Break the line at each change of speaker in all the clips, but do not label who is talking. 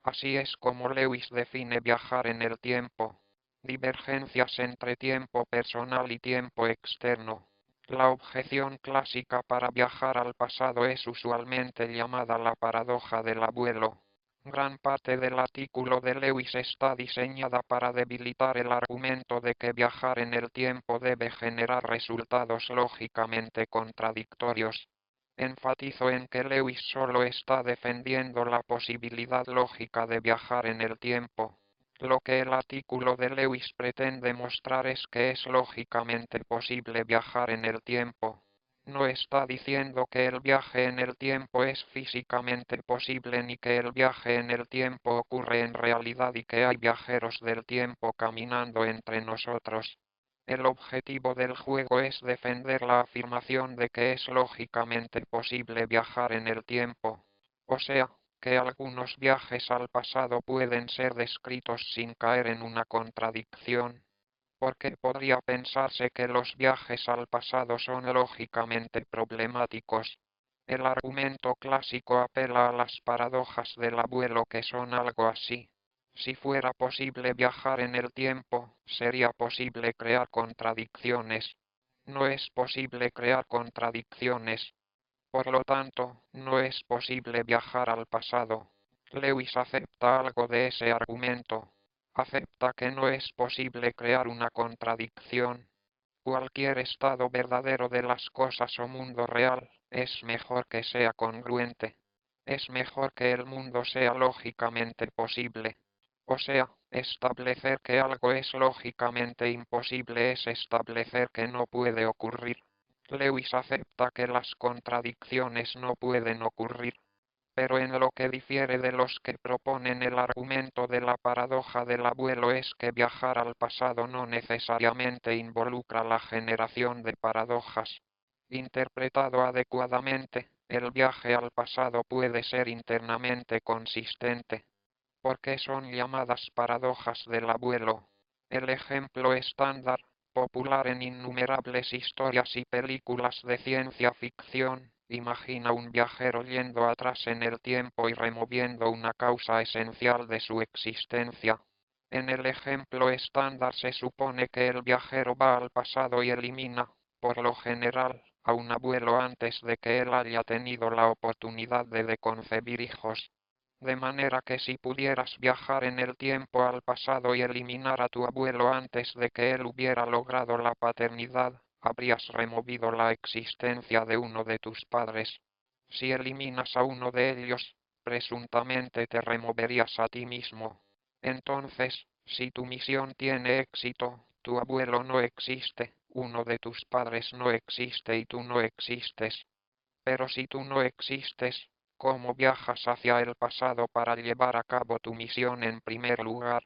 Así es como Lewis define viajar en el tiempo. Divergencias entre tiempo personal y tiempo externo. La objeción clásica para viajar al pasado es usualmente llamada la paradoja del abuelo. Gran parte del artículo de Lewis está diseñada para debilitar el argumento de que viajar en el tiempo debe generar resultados lógicamente contradictorios. Enfatizo en que Lewis solo está defendiendo la posibilidad lógica de viajar en el tiempo. Lo que el artículo de Lewis pretende mostrar es que es lógicamente posible viajar en el tiempo. No está diciendo que el viaje en el tiempo es físicamente posible ni que el viaje en el tiempo ocurre en realidad y que hay viajeros del tiempo caminando entre nosotros. El objetivo del juego es defender la afirmación de que es lógicamente posible viajar en el tiempo. O sea, que algunos viajes al pasado pueden ser descritos sin caer en una contradicción, porque podría pensarse que los viajes al pasado son lógicamente problemáticos. El argumento clásico apela a las paradojas del abuelo que son algo así. Si fuera posible viajar en el tiempo, sería posible crear contradicciones. No es posible crear contradicciones. Por lo tanto, no es posible viajar al pasado. Lewis acepta algo de ese argumento. Acepta que no es posible crear una contradicción. Cualquier estado verdadero de las cosas o mundo real, es mejor que sea congruente. Es mejor que el mundo sea lógicamente posible. O sea, establecer que algo es lógicamente imposible es establecer que no puede ocurrir. Lewis acepta que las contradicciones no pueden ocurrir, pero en lo que difiere de los que proponen el argumento de la paradoja del abuelo es que viajar al pasado no necesariamente involucra la generación de paradojas. Interpretado adecuadamente, el viaje al pasado puede ser internamente consistente. ¿Por qué son llamadas paradojas del abuelo? El ejemplo estándar, popular en innumerables historias y películas de ciencia ficción, imagina un viajero yendo atrás en el tiempo y removiendo una causa esencial de su existencia. En el ejemplo estándar se supone que el viajero va al pasado y elimina, por lo general, a un abuelo antes de que él haya tenido la oportunidad de concebir hijos. De manera que si pudieras viajar en el tiempo al pasado y eliminar a tu abuelo antes de que él hubiera logrado la paternidad, habrías removido la existencia de uno de tus padres. Si eliminas a uno de ellos, presuntamente te removerías a ti mismo. Entonces, si tu misión tiene éxito, tu abuelo no existe, uno de tus padres no existe y tú no existes. Pero si tú no existes, ¿cómo viajas hacia el pasado para llevar a cabo tu misión en primer lugar?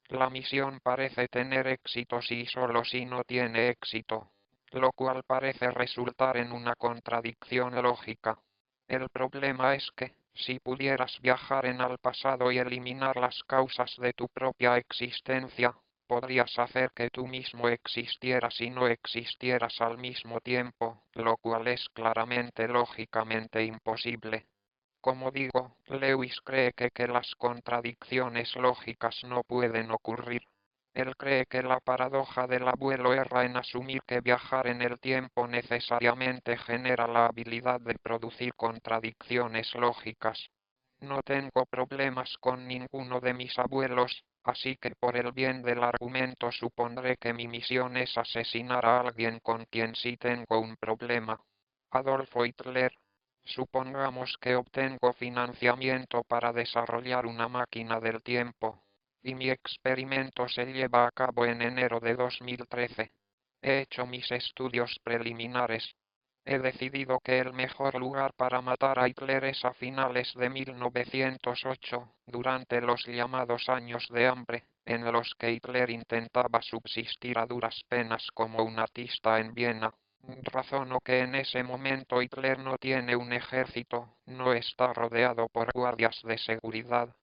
La misión parece tener éxito si y solo si no tiene éxito, lo cual parece resultar en una contradicción lógica. El problema es que, si pudieras viajar en el pasado y eliminar las causas de tu propia existencia, podrías hacer que tú mismo existieras y no existieras al mismo tiempo, lo cual es claramente lógicamente imposible. Como digo, Lewis cree que las contradicciones lógicas no pueden ocurrir. Él cree que la paradoja del abuelo erra en asumir que viajar en el tiempo necesariamente genera la habilidad de producir contradicciones lógicas. No tengo problemas con ninguno de mis abuelos, así que por el bien del argumento supondré que mi misión es asesinar a alguien con quien sí tengo un problema. Adolfo Hitler. Supongamos que obtengo financiamiento para desarrollar una máquina del tiempo, y mi experimento se lleva a cabo en enero de 2013. He hecho mis estudios preliminares. He decidido que el mejor lugar para matar a Hitler es a finales de 1908, durante los llamados años de hambre, en los que Hitler intentaba subsistir a duras penas como un artista en Viena. Razono que en ese momento Hitler no tiene un ejército, no está rodeado por guardias de seguridad.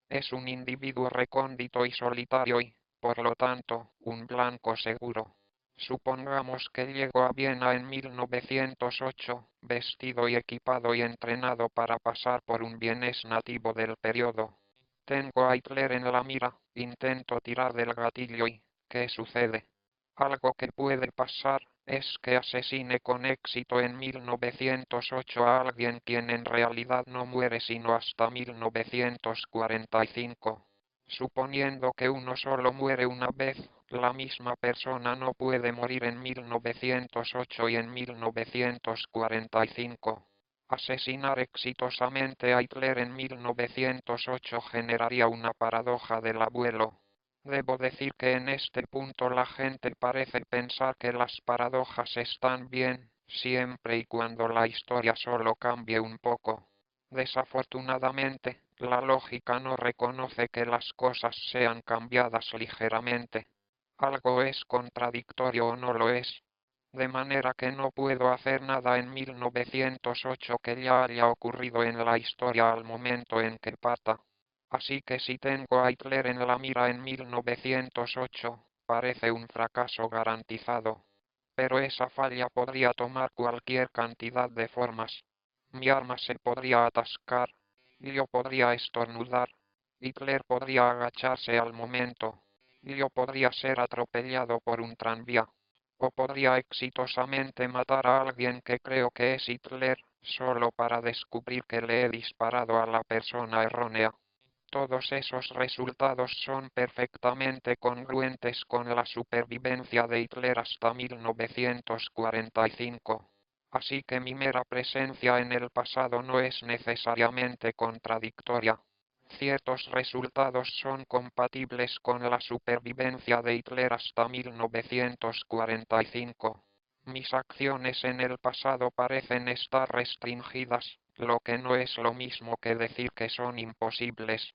Es un individuo recóndito y solitario y, por lo tanto, un blanco seguro. Supongamos que llego a Viena en 1908, vestido y equipado y entrenado para pasar por un vienés nativo del periodo. Tengo a Hitler en la mira, intento tirar del gatillo y ¿qué sucede? Algo que puede pasar es que asesine con éxito en 1908 a alguien quien en realidad no muere sino hasta 1945. Suponiendo que uno solo muere una vez, la misma persona no puede morir en 1908 y en 1945. Asesinar exitosamente a Hitler en 1908 generaría una paradoja del abuelo. Debo decir que en este punto la gente parece pensar que las paradojas están bien, siempre y cuando la historia solo cambie un poco. Desafortunadamente, la lógica no reconoce que las cosas sean cambiadas ligeramente. Algo es contradictorio o no lo es. De manera que no puedo hacer nada en 1908 que ya haya ocurrido en la historia al momento en que parta. Así que si tengo a Hitler en la mira en 1908, parece un fracaso garantizado. Pero esa falla podría tomar cualquier cantidad de formas. Mi arma se podría atascar, yo podría estornudar, Hitler podría agacharse al momento, yo podría ser atropellado por un tranvía, o podría exitosamente matar a alguien que creo que es Hitler, solo para descubrir que le he disparado a la persona errónea. Todos esos resultados son perfectamente congruentes con la supervivencia de Hitler hasta 1945. Así que mi mera presencia en el pasado no es necesariamente contradictoria. Ciertos resultados son compatibles con la supervivencia de Hitler hasta 1945. Mis acciones en el pasado parecen estar restringidas, lo que no es lo mismo que decir que son imposibles.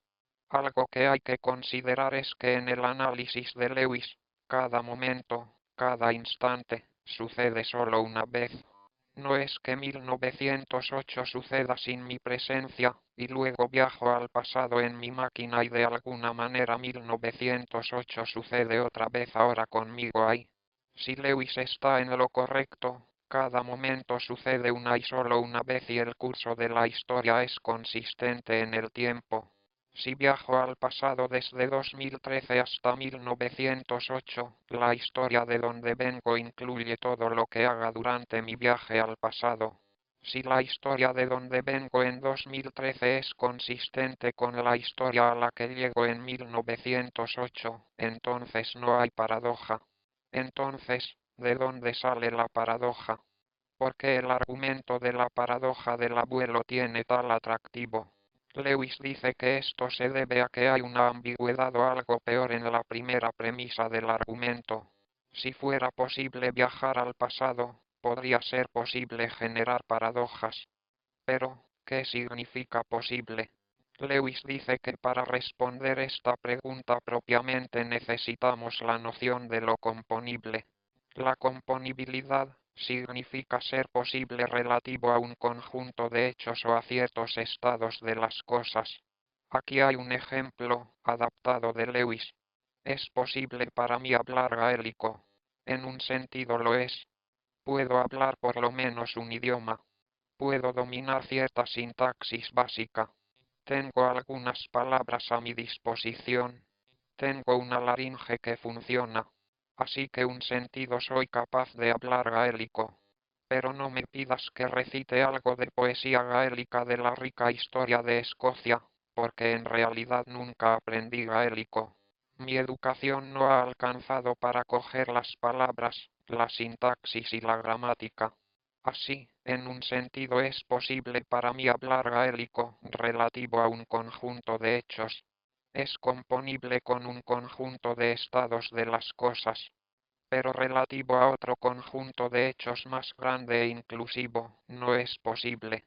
Algo que hay que considerar es que en el análisis de Lewis, cada momento, cada instante, sucede solo una vez. No es que 1908 suceda sin mi presencia, y luego viajo al pasado en mi máquina y de alguna manera 1908 sucede otra vez ahora conmigo ahí. Si Lewis está en lo correcto, cada momento sucede una y solo una vez y el curso de la historia es consistente en el tiempo. Si viajo al pasado desde 2013 hasta 1908, la historia de donde vengo incluye todo lo que haga durante mi viaje al pasado. Si la historia de donde vengo en 2013 es consistente con la historia a la que llego en 1908, entonces no hay paradoja. Entonces, ¿de dónde sale la paradoja? ¿Por qué el argumento de la paradoja del abuelo tiene tal atractivo? Lewis dice que esto se debe a que hay una ambigüedad o algo peor en la primera premisa del argumento. Si fuera posible viajar al pasado, podría ser posible generar paradojas. Pero, ¿qué significa posible? Lewis dice que para responder esta pregunta propiamente necesitamos la noción de lo componible. La componibilidad significa ser posible relativo a un conjunto de hechos o a ciertos estados de las cosas. Aquí hay un ejemplo adaptado de Lewis. Es posible para mí hablar gaélico. En un sentido lo es. Puedo hablar por lo menos un idioma. Puedo dominar cierta sintaxis básica. Tengo algunas palabras a mi disposición. Tengo una laringe que funciona. Así que un sentido soy capaz de hablar gaélico. Pero no me pidas que recite algo de poesía gaélica de la rica historia de Escocia, porque en realidad nunca aprendí gaélico. Mi educación no ha alcanzado para coger las palabras, la sintaxis y la gramática. Así, en un sentido es posible para mí hablar gaélico relativo a un conjunto de hechos. Es componible con un conjunto de estados de las cosas, pero relativo a otro conjunto de hechos más grande e inclusivo, no es posible.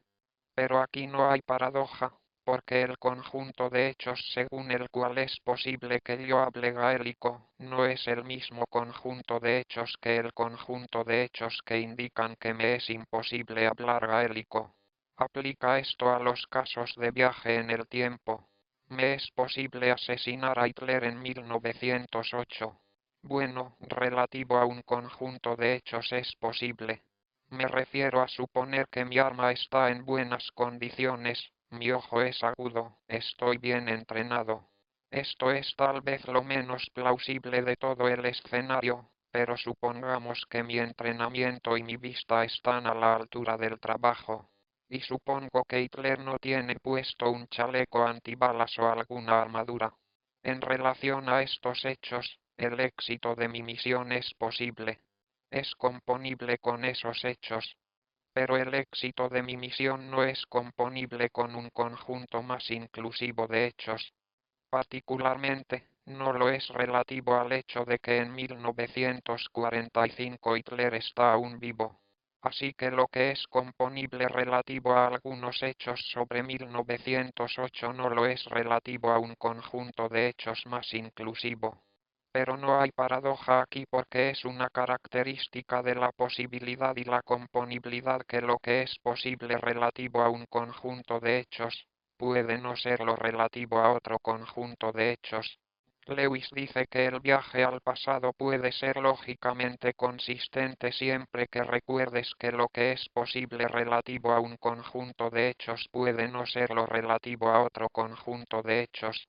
Pero aquí no hay paradoja, porque el conjunto de hechos según el cual es posible que yo hable gaélico, no es el mismo conjunto de hechos que el conjunto de hechos que indican que me es imposible hablar gaélico. Aplica esto a los casos de viaje en el tiempo. Me es posible asesinar a Hitler en 1908. Bueno, relativo a un conjunto de hechos es posible. Me refiero a suponer que mi arma está en buenas condiciones, Mi ojo es agudo, estoy bien entrenado. Esto es tal vez lo menos plausible de todo el escenario, pero supongamos que mi entrenamiento y mi vista están a la altura del trabajo. Y supongo que Hitler no tiene puesto un chaleco antibalas o alguna armadura. En relación a estos hechos, el éxito de mi misión es posible. Es componible con esos hechos. Pero el éxito de mi misión no es componible con un conjunto más inclusivo de hechos. Particularmente, no lo es relativo al hecho de que en 1945 Hitler está aún vivo. Así que lo que es componible relativo a algunos hechos sobre 1908 no lo es relativo a un conjunto de hechos más inclusivo. Pero no hay paradoja aquí porque es una característica de la posibilidad y la componibilidad que lo que es posible relativo a un conjunto de hechos puede no ser lo relativo a otro conjunto de hechos. Lewis dice que el viaje al pasado puede ser lógicamente consistente siempre que recuerdes que lo que es posible relativo a un conjunto de hechos puede no ser lo relativo a otro conjunto de hechos.